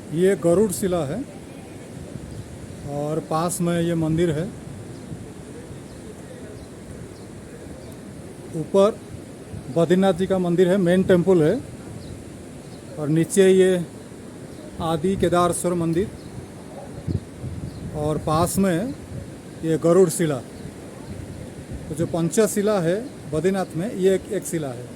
ये गरुड़ शिला है और पास में ये मंदिर है। ऊपर बद्रीनाथ जी का मंदिर है, मेन टेम्पल है, और नीचे ये आदि केदारेश्वर मंदिर, और पास में ये गरुड़ शिला। तो जो पंचशिला है बद्रीनाथ में, ये एक शिला है।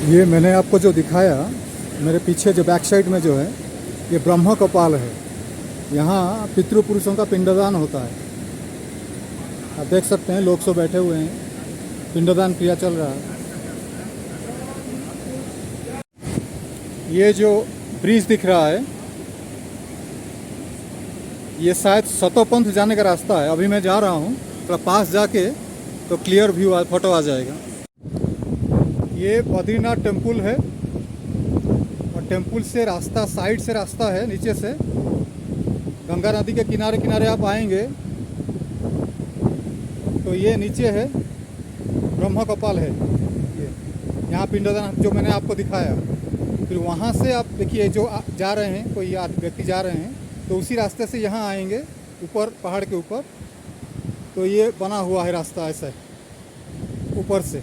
ये मैंने आपको जो दिखाया, मेरे पीछे जो बैक साइड में जो है, ये ब्रह्म कपाल है। यहाँ पितृपुरुषों का पिंडदान होता है। आप देख सकते हैं लोग सब बैठे हुए हैं, पिंडदान क्रिया चल रहा है। ये जो ब्रिज दिख रहा है, ये शायद सतोपंथ जाने का रास्ता है। अभी मैं जा रहा हूँ, थोड़ा पास जाके तो क्लियर व्यू फोटो आ जाएगा। ये बद्रीनाथ टेम्पल है, और टेम्पल से रास्ता, साइड से रास्ता है, नीचे से गंगा नदी के किनारे किनारे आप आएंगे तो ये नीचे है ब्रह्म कपाल है। ये यहाँ पिंडदान जो मैंने आपको दिखाया। फिर वहाँ से आप देखिए जो जा रहे हैं, कोई व्यक्ति जा रहे हैं, तो उसी रास्ते से यहाँ आएंगे ऊपर पहाड़ के ऊपर। तो ये बना हुआ है रास्ता ऐसा ऊपर से।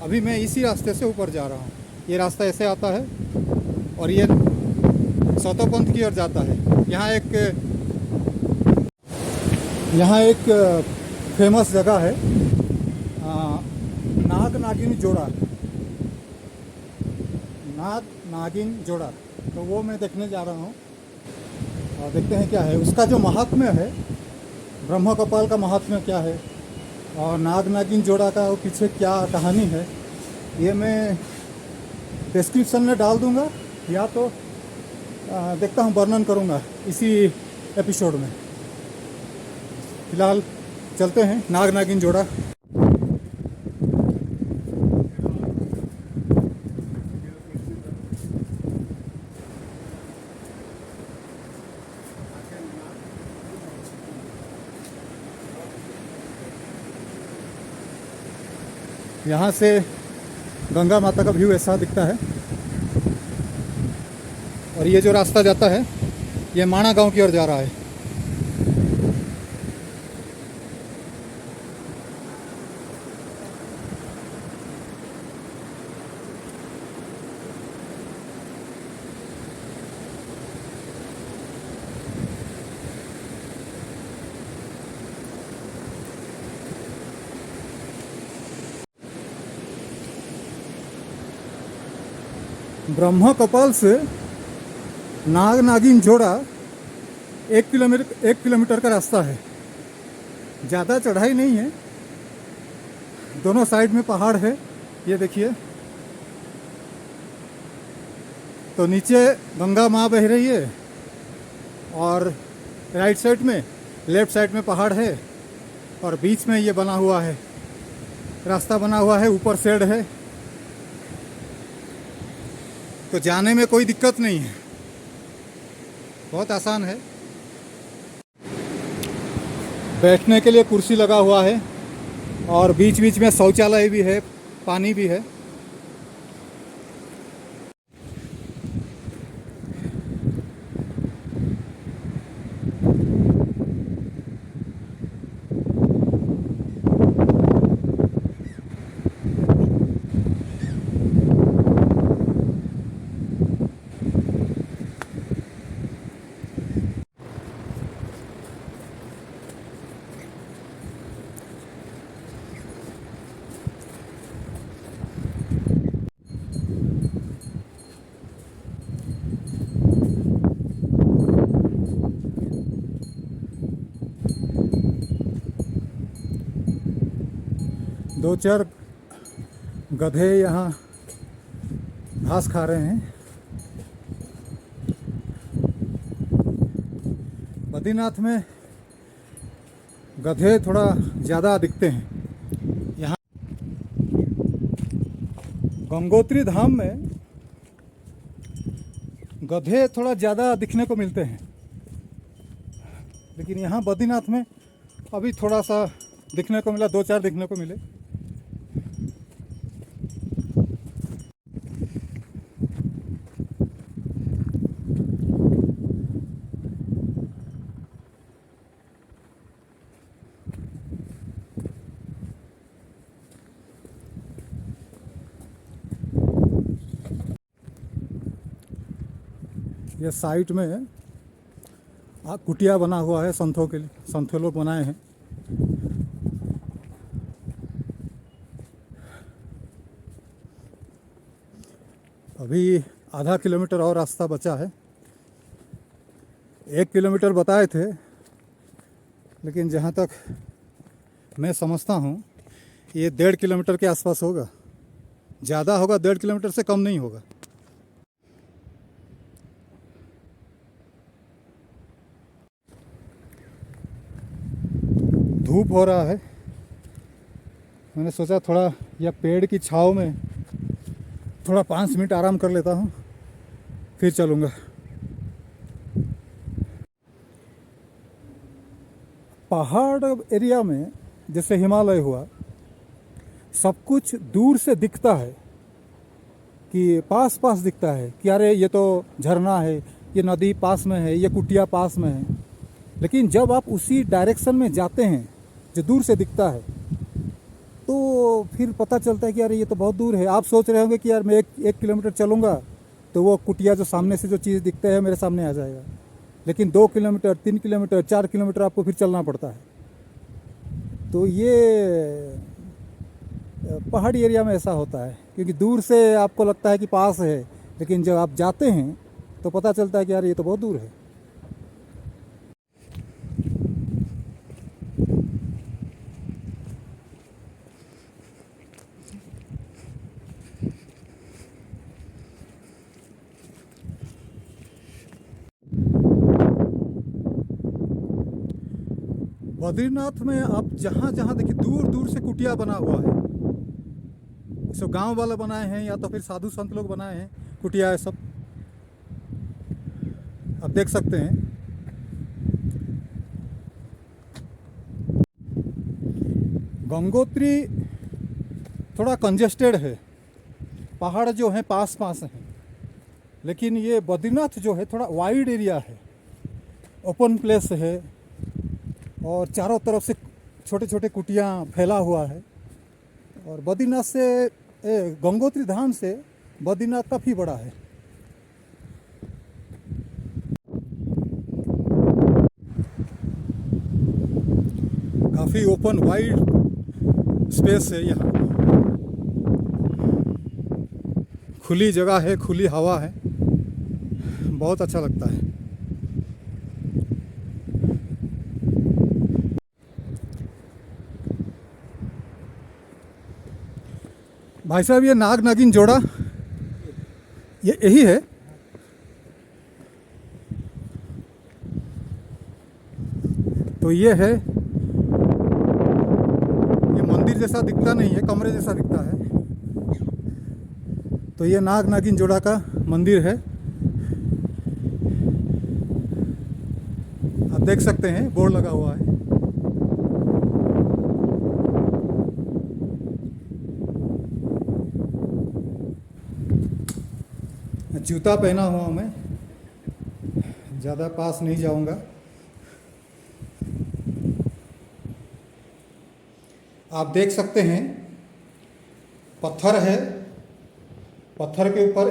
अभी मैं इसी रास्ते से ऊपर जा रहा हूँ। ये रास्ता ऐसे आता है और ये सतोपंथ की ओर जाता है। यहाँ एक फेमस जगह है, नाग नागिन जोड़ा, नाग नागिन जोड़ा। तो वो मैं देखने जा रहा हूँ, और देखते हैं क्या है उसका जो महात्म्य है, ब्रह्म कपाल का महात्म्य क्या है, और नाग नागिन जोड़ा का वो पीछे क्या कहानी है, ये मैं डिस्क्रिप्शन में डाल दूंगा, या तो देखता हूँ वर्णन करूँगा इसी एपिसोड में। फिलहाल चलते हैं नाग नागिन जोड़ा। यहाँ से गंगा माता का व्यू ऐसा दिखता है, और ये जो रास्ता जाता है ये माणा गांव की ओर जा रहा है। ब्रह्म कपाल से नाग नागिन जोड़ा 1 किलोमीटर का रास्ता है। ज़्यादा चढ़ाई नहीं है, दोनों साइड में पहाड़ है। ये देखिए, तो नीचे गंगा माँ बह रही है, और राइट साइड में, लेफ्ट साइड में पहाड़ है, और बीच में ये बना हुआ है, रास्ता बना हुआ है, ऊपर शेड है। तो जाने में कोई दिक्कत नहीं है, बहुत आसान है। बैठने के लिए कुर्सी लगा हुआ है, और बीच बीच में शौचालय भी है, पानी भी है। दो चार गधे यहाँ घास खा रहे हैं। बद्रीनाथ में गधे थोड़ा ज़्यादा दिखते हैं। यहाँ गंगोत्री धाम में गधे थोड़ा ज़्यादा दिखने को मिलते हैं, लेकिन यहाँ बद्रीनाथ में अभी थोड़ा सा दिखने को मिला, 2-4 दिखने को मिले। ये साइड में कुटिया बना हुआ है संतों के लिए, संतों लोग बनाए हैं। अभी आधा किलोमीटर और रास्ता बचा है। 1 किलोमीटर बताए थे, लेकिन जहाँ तक मैं समझता हूँ ये 1.5 किलोमीटर के आसपास होगा। ज़्यादा होगा, 1.5 किलोमीटर से कम नहीं होगा। धूप हो रहा है, मैंने सोचा थोड़ा या पेड़ की छाँव में थोड़ा 5 मिनट आराम कर लेता हूँ, फिर चलूँगा। पहाड़ एरिया में जैसे हिमालय हुआ, सब कुछ दूर से दिखता है कि पास पास दिखता है कि अरे ये तो झरना है, ये नदी पास में है, ये कुटिया पास में है। लेकिन जब आप उसी डायरेक्शन में जाते हैं जो दूर से दिखता है, तो फिर पता चलता है कि यार ये तो बहुत दूर है। आप सोच रहे होंगे कि यार मैं एक किलोमीटर चलूँगा तो वो कुटिया जो सामने से जो चीज़ दिखता है मेरे सामने आ जाएगा, लेकिन 2 किलोमीटर, 3 किलोमीटर, 4 किलोमीटर आपको फिर चलना पड़ता है। तो ये पहाड़ी एरिया में ऐसा होता है, क्योंकि दूर से आपको लगता है कि पास है, लेकिन जब आप जाते हैं तो पता चलता है कि यार ये तो बहुत दूर है। बद्रीनाथ में आप जहाँ जहाँ देखिए दूर दूर से कुटिया बना हुआ है। सब गांव वाले बनाए हैं या तो फिर साधु संत लोग बनाए हैं कुटिया है सब, आप देख सकते हैं। गंगोत्री थोड़ा कंजेस्टेड है, पहाड़ जो हैं पास पास हैं, लेकिन ये बद्रीनाथ जो है थोड़ा वाइड एरिया है, ओपन प्लेस है और चारों तरफ से छोटे छोटे कुटियाँ फैला हुआ है। और बद्रीनाथ से गंगोत्री धाम से बद्रीनाथ काफ़ी बड़ा है। काफ़ी ओपन वाइड स्पेस है यहाँ, खुली जगह है, खुली हवा है, बहुत अच्छा लगता है। भाई साहब, ये नाग नागिन जोड़ा ये यही है? तो ये है, ये मंदिर जैसा दिखता नहीं है, कमरे जैसा दिखता है। तो ये नाग नागिन जोड़ा का मंदिर है, आप देख सकते हैं, बोर्ड लगा हुआ है। जूता पहना हुआ मैं, ज़्यादा पास नहीं जाऊंगा। आप देख सकते हैं पत्थर है, पत्थर के ऊपर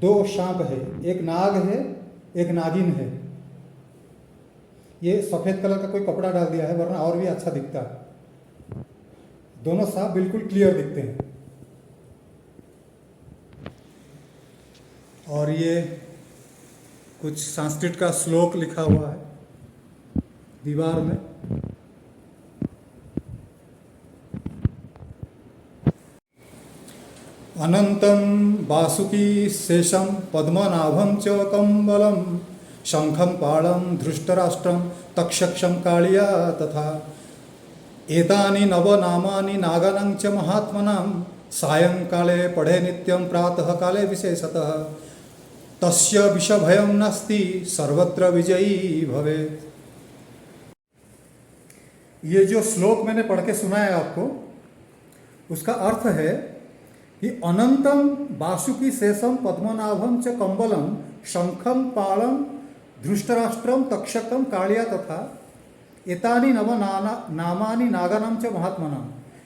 2 सांप है, एक नाग है, एक नागिन है। ये सफ़ेद कलर का कोई कपड़ा डाल दिया है, वरना और भी अच्छा दिखता है। दोनों सांप बिल्कुल क्लियर दिखते हैं। और ये कुछ संस्कृत का श्लोक लिखा हुआ है दीवार में। अनंतं वासुकी शेषं पद्मनाभं च कम्बलं शंखं पाणं धृष्टराष्ट्रं तक्षक्षं कालिया तथा एतानि नवनामानि नागानां च महात्मनां सायंकाले पढ़े नित्यं प्रातः काले विशेषतः तस्य विषभयं नास्ति सर्वत्र विजयी भवेत्। ये जो श्लोक मैंने पढ़ के सुनाया आपको, उसका अर्थ है कि अनंतम वासुकी शेषम पद्मनाभम च कंबलम शंखम पाणम धृष्टराष्ट्रम तक्षकम कालिया तथा एतानि नव नामानि नागानां च महात्मनां।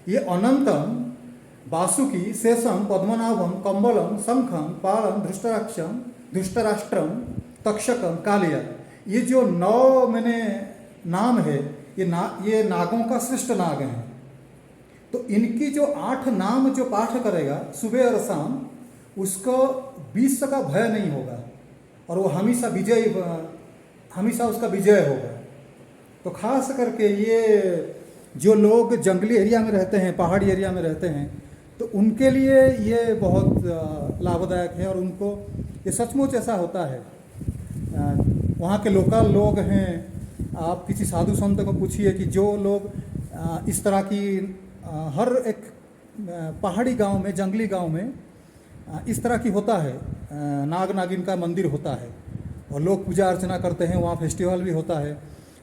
ये अनंतम वासुकी शेषम पद्मनाभम कंबलम शंखम पाणम धृष्टराष्ट्रम तक्षकम कालिया, ये जो 9 मैंने नाम है, ये नागों का श्रेष्ठ नाग हैं। तो इनकी जो 8 नाम जो पाठ करेगा सुबह और शाम, उसको 20 का भय नहीं होगा और वो हमेशा उसका विजय होगा। तो खास करके ये जो लोग जंगली एरिया में रहते हैं, पहाड़ी एरिया में रहते हैं, तो उनके लिए ये बहुत लाभदायक है और उनको ये सचमुच ऐसा होता है। वहाँ के लोकल लोग हैं, आप किसी साधु संत को पूछिए कि जो लोग इस तरह की हर एक पहाड़ी गांव में, जंगली गांव में इस तरह की होता है, नाग नागिन का मंदिर होता है और लोग पूजा अर्चना करते हैं, वहाँ फेस्टिवल भी होता है,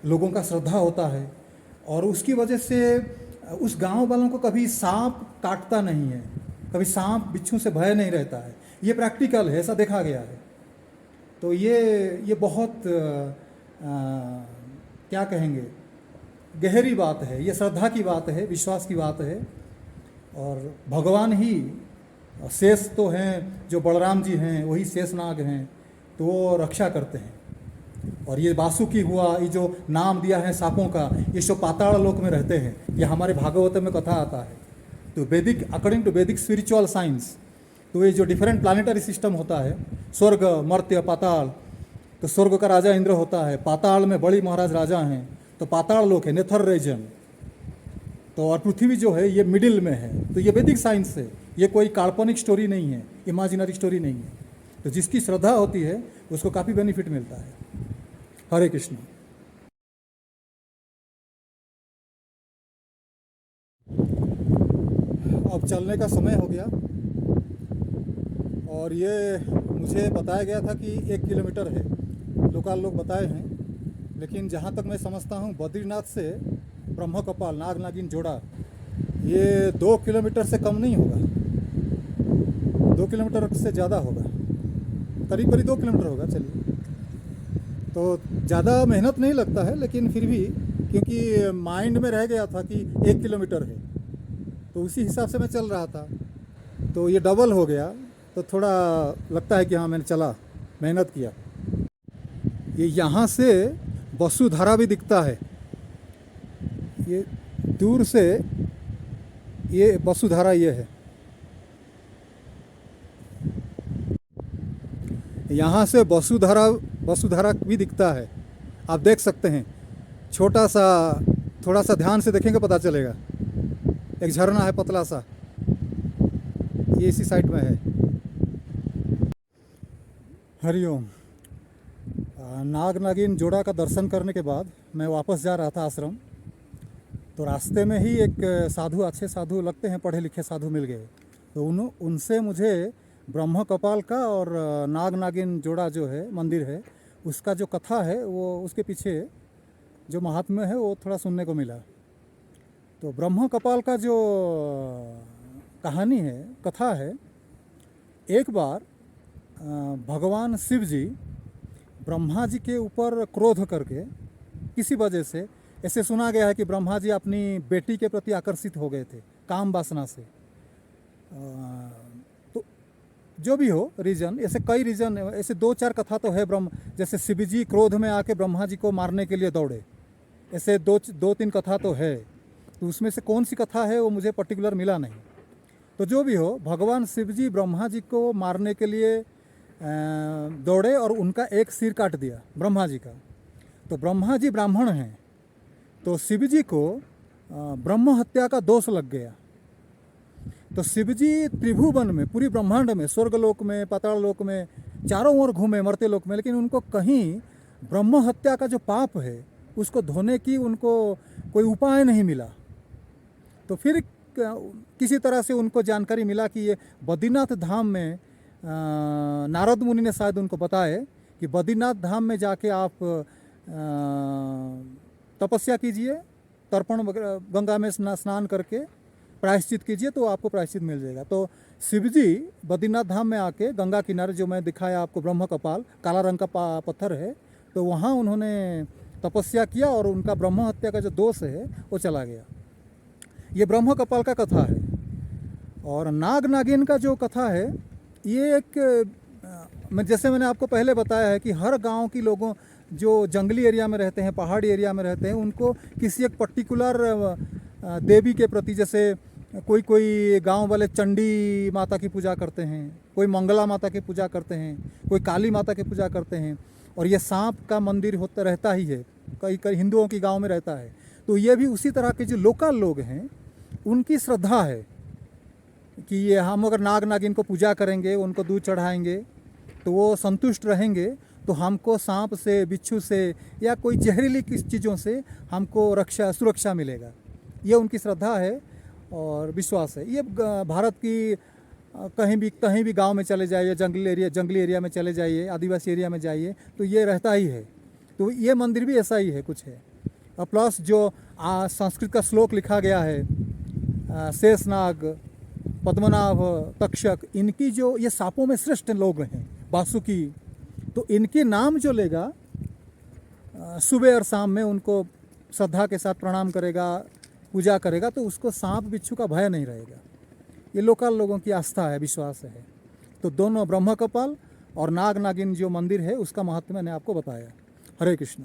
लोगों का श्रद्धा होता है और उसकी वजह से उस गांव वालों को कभी सांप काटता नहीं है, कभी सांप बिच्छू से भय नहीं रहता है। ये प्रैक्टिकल है, ऐसा देखा गया है। तो ये बहुत क्या कहेंगे, गहरी बात है, ये श्रद्धा की बात है, विश्वास की बात है। और भगवान ही शेष तो हैं, जो बलराम जी हैं वही शेष नाग हैं, तो वो रक्षा करते हैं। और ये वासुकी हुआ, ये जो नाम दिया है सांपों का, ये सब पाताल लोक में रहते हैं। ये हमारे भागवत में कथा आता है। तो वैदिक, अकॉर्डिंग टू वैदिक स्पिरिचुअल साइंस, तो ये जो डिफरेंट प्लानिटरी सिस्टम होता है, स्वर्ग, मर्त्य, पाताल, तो स्वर्ग का राजा इंद्र होता है, पाताल में बड़ी महाराज राजा हैं, तो पाताल लोक है, नेथर रीजन। तो और पृथ्वी जो है ये मिडिल में है। तो ये वैदिक साइंस है, ये कोई काल्पनिक स्टोरी नहीं है, इमेजिनरी स्टोरी नहीं है। तो जिसकी श्रद्धा होती है उसको काफ़ी बेनिफिट मिलता है। हरे कृष्ण। अब चलने का समय हो गया और ये मुझे बताया गया था कि 1 किलोमीटर है, लोकल लोग बताए हैं, लेकिन जहाँ तक मैं समझता हूँ बद्रीनाथ से ब्रह्म कपाल नाग नागिन जोड़ा ये 2 किलोमीटर से कम नहीं होगा, 2 किलोमीटर से ज़्यादा होगा, करीब 2 किलोमीटर होगा। चलिए, तो ज़्यादा मेहनत नहीं लगता है, लेकिन फिर भी क्योंकि माइंड में रह गया था कि 1 किलोमीटर है, तो उसी हिसाब से मैं चल रहा था। तो ये डबल हो गया, तो थोड़ा लगता है कि हाँ मैंने चला, मेहनत किया। ये यहाँ से वसुधारा भी दिखता है, ये दूर से ये वसुधारा ये है, यहाँ से वसुधारा भी दिखता है, आप देख सकते हैं। छोटा सा, थोड़ा सा ध्यान से देखेंगे पता चलेगा। एक झरना है पतला सा, ये इसी साइड में है। हरिओम। नाग नागिन जोड़ा का दर्शन करने के बाद मैं वापस जा रहा था आश्रम, तो रास्ते में ही एक साधु, अच्छे साधु लगते हैं, पढ़े लिखे साधु मिल गए। तो उनसे मुझे ब्रह्म कपाल का और नाग नागिन जोड़ा जो है मंदिर है, उसका जो कथा है, वो उसके पीछे जो महात्म्य है वो थोड़ा सुनने को मिला। तो ब्रह्म कपाल का जो कहानी है, कथा है, एक बार भगवान शिव जी ब्रह्मा जी के ऊपर क्रोध करके किसी वजह से, ऐसे सुना गया है कि ब्रह्मा जी अपनी बेटी के प्रति आकर्षित हो गए थे काम वासना से। तो जो भी हो रीज़न, ऐसे कई रीज़न, ऐसे 2-4 कथा तो है। जैसे शिव जी क्रोध में आके ब्रह्मा जी को मारने के लिए दौड़े, ऐसे 2-3 कथा तो है। तो उसमें से कौन सी कथा है वो मुझे पर्टिकुलर मिला नहीं। तो जो भी हो, भगवान शिव जी ब्रह्मा जी को मारने के लिए दौड़े और उनका एक सिर काट दिया ब्रह्मा जी का। तो ब्रह्मा जी ब्राह्मण हैं, तो शिव जी को ब्रह्म हत्या का दोष लग गया। तो शिव जी त्रिभुवन में, पूरी ब्रह्मांड में, स्वर्ग लोक में, पाताल लोक में, चारों ओर घूमे, मर्त्य लोक में, लेकिन उनको कहीं ब्रह्म हत्या का जो पाप है उसको धोने की उनको कोई उपाय नहीं मिला। तो फिर किसी तरह से उनको जानकारी मिला कि ये बद्रीनाथ धाम में नारद मुनि ने शायद उनको बताए कि बद्रीनाथ धाम में जाके आप तपस्या कीजिए, तर्पण गंगा में स्नान करके प्रायश्चित कीजिए तो आपको प्रायश्चित मिल जाएगा। तो शिव जी बद्रीनाथ धाम में आके गंगा किनारे, जो मैं दिखाया आपको ब्रह्म कपाल काला रंग का पत्थर है, तो वहाँ उन्होंने तपस्या किया और उनका ब्रह्म हत्या का जो दोष है वो चला गया। ये ब्रह्म कपाल का कथा है। और नाग नागिन का जो कथा है ये एक जैसे मैंने आपको पहले बताया है कि हर गांव की लोगों जो जंगली एरिया में रहते हैं, पहाड़ी एरिया में रहते हैं, उनको किसी एक पर्टिकुलर देवी के प्रति, जैसे कोई गांव वाले चंडी माता की पूजा करते हैं, कोई मंगला माता की पूजा करते हैं, कोई काली माता की पूजा करते हैं, और ये सांप का मंदिर होता रहता ही है, कई हिंदुओं की गांव में रहता है। तो ये भी उसी तरह के जो लोकल लोग हैं उनकी श्रद्धा है कि ये हम अगर नाग नागिन को पूजा करेंगे, उनको दूध चढ़ाएंगे तो वो संतुष्ट रहेंगे, तो हमको सांप से, बिच्छू से या कोई जहरीली चीज़ों से हमको सुरक्षा मिलेगा। ये उनकी श्रद्धा है और विश्वास है। ये भारत की कहीं भी गांव में चले जाइए, जंगली एरिया में चले जाइए, आदिवासी एरिया में जाइए, तो ये रहता ही है। तो ये मंदिर भी ऐसा ही है, कुछ है। और प्लस जो संस्कृत का श्लोक लिखा गया है, शेषनाग, पद्मनाभ, तक्षक, इनकी जो ये सांपों में श्रेष्ठ लोग हैं, वासुकी, तो इनके नाम जो लेगा सुबह और शाम में उनको श्रद्धा के साथ प्रणाम करेगा, पूजा करेगा, तो उसको सांप बिच्छू का भय नहीं रहेगा। ये लोकल लोगों की आस्था है, विश्वास है। तो दोनों ब्रह्म कपाल और नाग नागिन जो मंदिर है उसका महत्व मैंने आपको बताया। हरे कृष्ण।